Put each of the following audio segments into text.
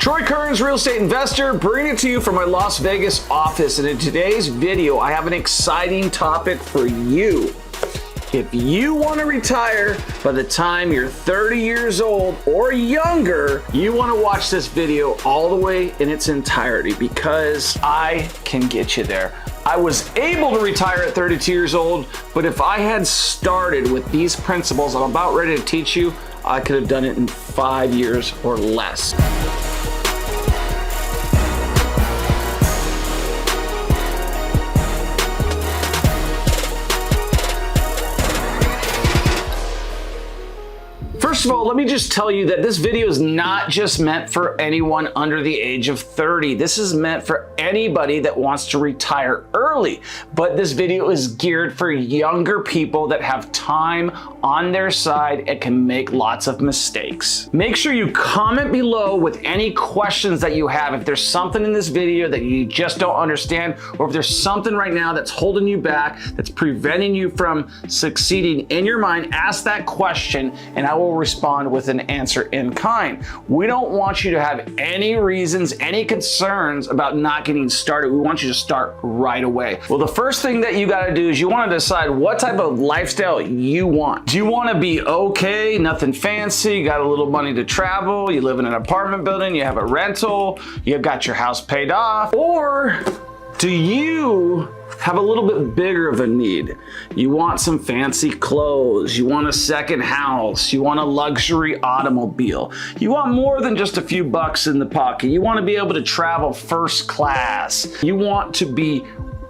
Troy Kearns, real estate investor, bringing it to you from my Las Vegas office. And in today's video, I have an exciting topic for you. If you want to retire by the time you're 30 years old or younger, you want to watch this video all the way in its entirety because I can get you there. I was able to retire at 32 years old, but if I had started with these principles I'm about ready to teach you, I could have done it in 5 years or less. First of all, let me just tell you that this video is not just meant for anyone under the age of 30. This is meant for anybody that wants to retire early. But this video is geared for younger people that have time on their side and can make lots of mistakes. Make sure you comment below with any questions that you have. If there's something in this video that you just don't understand, or if there's something right now that's holding you back, that's preventing you from succeeding in your mind, ask that question and I will respond with an answer in kind. We don't want you to have any reasons, any concerns about not getting started. We want you to start right away. Well, the first thing that you got to do is you want to decide what type of lifestyle you want. Do you want to be okay, nothing fancy, you got a little money to travel, you live in an apartment building, you have a rental, you've got your house paid off, or do you have a little bit bigger of a need? You want some fancy clothes, you want a second house, you want a luxury automobile, you want more than just a few bucks in the pocket, you want to be able to travel first class, you want to be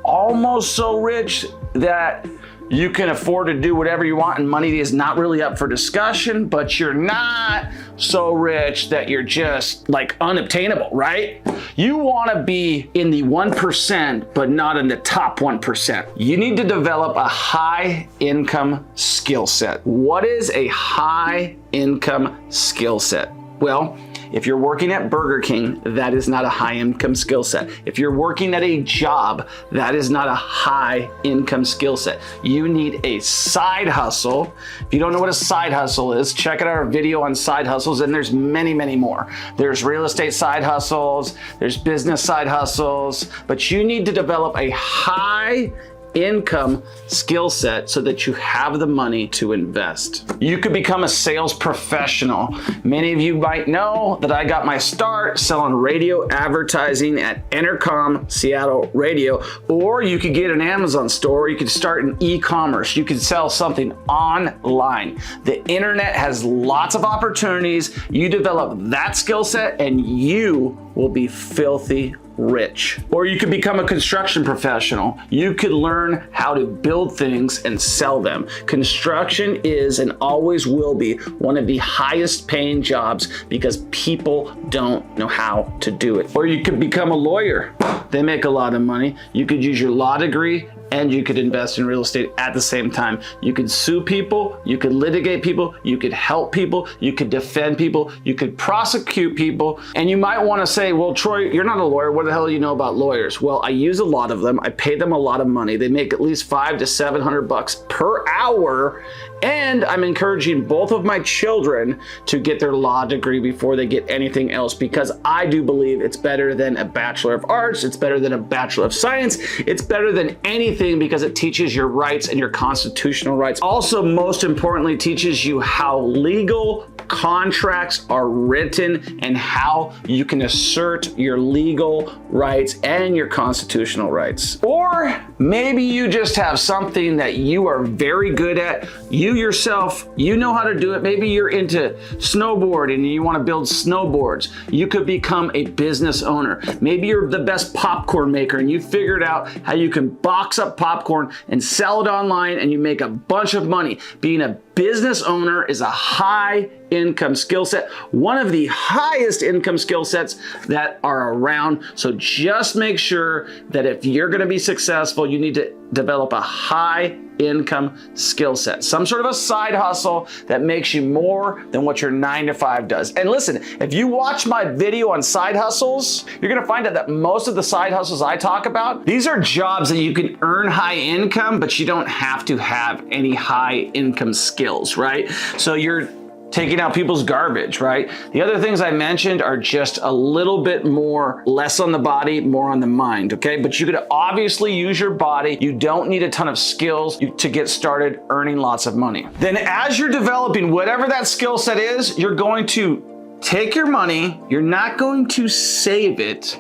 almost so rich that you can afford to do whatever you want and money is not really up for discussion, but you're not so rich that you're just like unobtainable, right? You want to be in the 1%, but not in the top 1%. You need to develop a high income skill set. What is a high income skill set? Well, if you're working at Burger King, that is not a high income skill set. If you're working at a job, that is not a high income skill set. You need a side hustle. If you don't know what a side hustle is, check out our video on side hustles, and there's many, many more. There's real estate side hustles, there's business side hustles, but you need to develop a high income skill set so that you have the money to invest. You could become a sales professional. Many of you might know that I got my start selling radio advertising at Intercom Seattle Radio, or you could get an Amazon store, you could start an e-commerce, you could sell something online. The internet has lots of opportunities. You develop that skill set and you will be filthy rich. Or you could become a construction professional. You could learn how to build things and sell them. Construction is and always will be one of the highest paying jobs because people don't know how to do it. Or you could become a lawyer. They make a lot of money. You could use your law degree and you could invest in real estate at the same time. You could sue people, you could litigate people, you could help people, you could defend people, you could prosecute people. And you might want to say, well, Troy, you're not a lawyer. What the hell do you know about lawyers? Well, I use a lot of them. I pay them a lot of money. They make at least $500 to $700 per hour. And I'm encouraging both of my children to get their law degree before they get anything else because I do believe it's better than a Bachelor of Arts. It's better than a Bachelor of Science. It's better than anything because it teaches your rights and your constitutional rights. Also, most importantly, teaches you how legal contracts are written and how you can assert your legal rights and your constitutional rights. Or maybe you just have something that you are very good at. You yourself, you know how to do it. Maybe you're into snowboarding and you want to build snowboards. You could become a business owner. Maybe you're the best popcorn maker and you figured out how you can box up popcorn and sell it online and you make a bunch of money. Being a business owner is a high income skill set, one of the highest income skill sets that are around. So just make sure that if you're going to be successful, you need to develop a high income skill set, some sort of a side hustle that makes you more than what your 9-to-5 does. And listen, if you watch my video on side hustles, you're going to find out that most of the side hustles I talk about, these are jobs that you can earn high income, but you don't have to have any high income skills, right? So you're taking out people's garbage, right? The other things I mentioned are just a little bit more, less on the body, more on the mind, okay? But you could obviously use your body. You don't need a ton of skills to get started earning lots of money. Then as you're developing whatever that skill set is, you're going to take your money, you're not going to save it,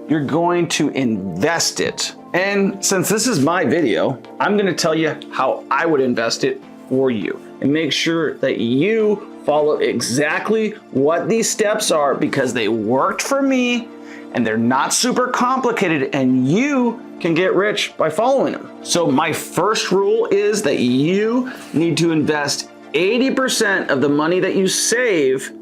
you're going to invest it. And since this is my video, I'm gonna tell you how I would invest it for you and make sure that you follow exactly what these steps are, because they worked for me and they're not super complicated, and you can get rich by following them. So my first rule is that you need to invest 80% of the money that you save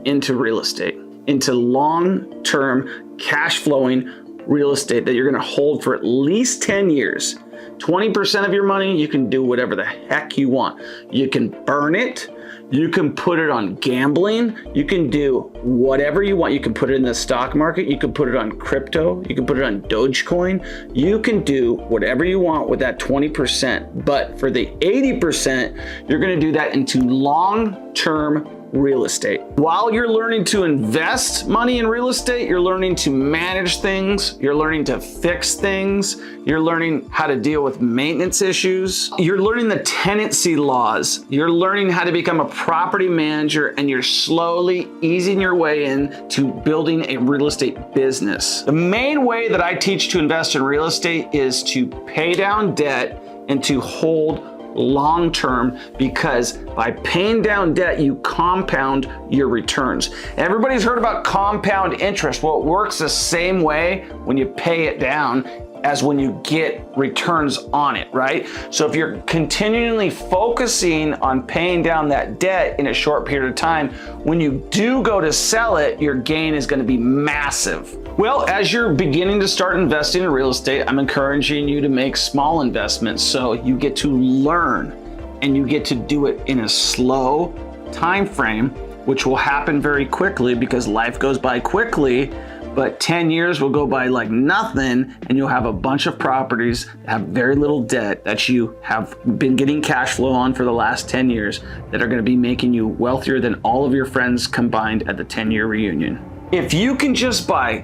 into real estate, into long-term cash flowing real estate that you're gonna hold for at least 10 years. 20% of your money, you can do whatever the heck you want. You can burn it, you can put it on gambling, you can do whatever you want. You can put it in the stock market, you can put it on crypto, you can put it on Dogecoin. You can do whatever you want with that 20%, but for the 80%, you're gonna do that into long-term real estate. While you're learning to invest money in real estate, you're learning to manage things, you're learning to fix things, you're learning how to deal with maintenance issues, you're learning the tenancy laws, you're learning how to become a property manager, and you're slowly easing your way into building a real estate business. The main way that I teach to invest in real estate is to pay down debt and to hold long-term, because by paying down debt, you compound your returns. Everybody's heard about compound interest. Well, it works the same way when you pay it down as when you get returns on it, right? So if you're continually focusing on paying down that debt in a short period of time, when you do go to sell it, your gain is going to be massive. Well, as you're beginning to start investing in real estate, I'm encouraging you to make small investments so you get to learn and you get to do it in a slow time frame, which will happen very quickly because life goes by quickly. But 10 years will go by like nothing, and you'll have a bunch of properties that have very little debt that you have been getting cash flow on for the last 10 years that are gonna be making you wealthier than all of your friends combined at the 10-year reunion. If you can just buy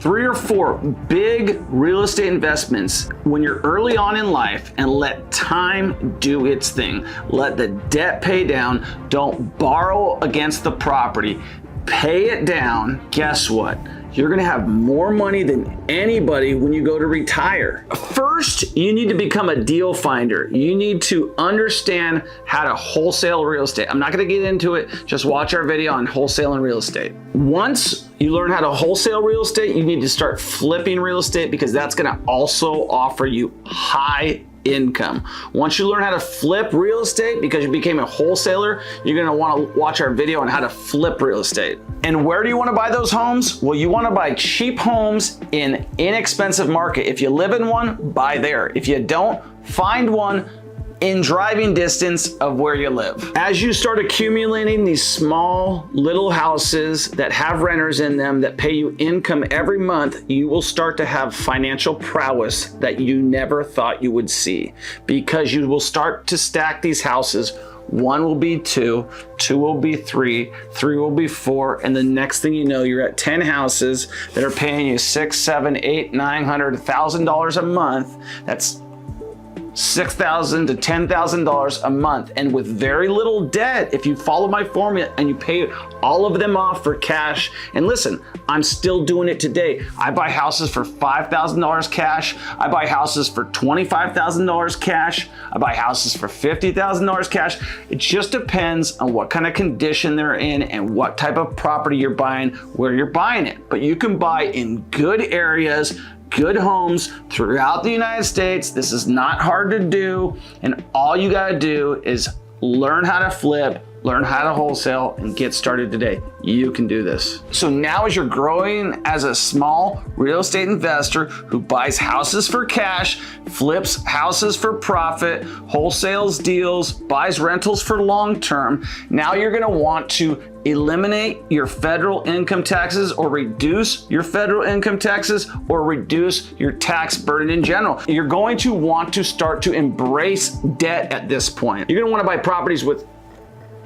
3 or 4 big real estate investments when you're early on in life and let time do its thing, let the debt pay down, don't borrow against the property, pay it down, guess what? You're gonna have more money than anybody when you go to retire. First, you need to become a deal finder. You need to understand how to wholesale real estate. I'm not gonna get into it, just watch our video on wholesale and real estate. Once you learn how to wholesale real estate, you need to start flipping real estate, because that's gonna also offer you high income. Once you learn how to flip real estate, because you became a wholesaler, you're gonna wanna watch our video on how to flip real estate. And where do you wanna buy those homes? Well, you wanna buy cheap homes in inexpensive market. If you live in one, buy there. If you don't, find one in driving distance of where you live. As you start accumulating these small little houses that have renters in them that pay you income every month, you will start to have financial prowess that you never thought you would see, because you will start to stack these houses. 1 will be 2, 2 will be 3, 3 will be 4, and the next thing you know, you're at 10 houses that are paying you $600, $700, $800, $900, $1,000 a month. That's $6,000 to $10,000 a month, and with very little debt. If you follow my formula and you pay all of them off for cash, and listen, I'm still doing it today. I buy houses for $5,000 cash. I buy houses for $25,000 cash. I buy houses for $50,000 cash. It just depends on what kind of condition they're in and what type of property you're buying, where you're buying it. But you can buy in good areas, good homes throughout the United States. This is not hard to do, and all you gotta do is learn how to flip, learn how to wholesale, and get started today. You can do this. So now as you're growing as a small real estate investor who buys houses for cash, flips houses for profit, wholesales deals, buys rentals for long term, now you're gonna want to eliminate your federal income taxes, or reduce your federal income taxes, or reduce your tax burden in general. You're going to want to start to embrace debt at this point. You're gonna wanna buy properties with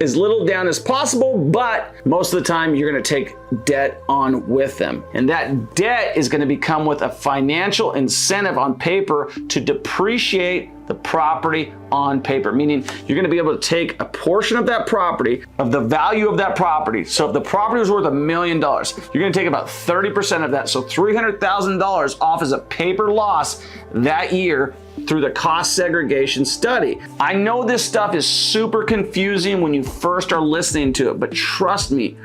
as little down as possible, but most of the time you're gonna take debt on with them. And that debt is gonna become with a financial incentive on paper to depreciate the property on paper, meaning you're gonna be able to take a portion of that property, of the value of that property. So if the property was worth $1 million, you're gonna take about 30% of that. So $300,000 off as a paper loss that year through the cost segregation study. I know this stuff is super confusing when you first are listening to it, but trust me,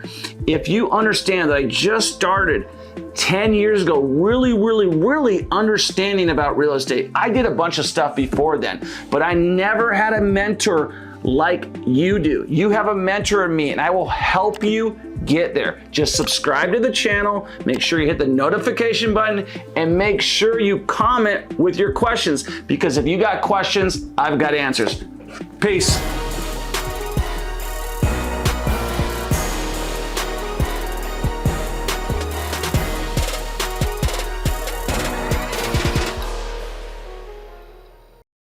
if you understand that I just started 10 years ago, really understanding about real estate. I did a bunch of stuff before then, but I never had a mentor like you do. You have a mentor in me, and I will help you get there. Just subscribe to the channel, make sure you hit the notification button, and make sure you comment with your questions, because if you got questions, I've got answers. Peace.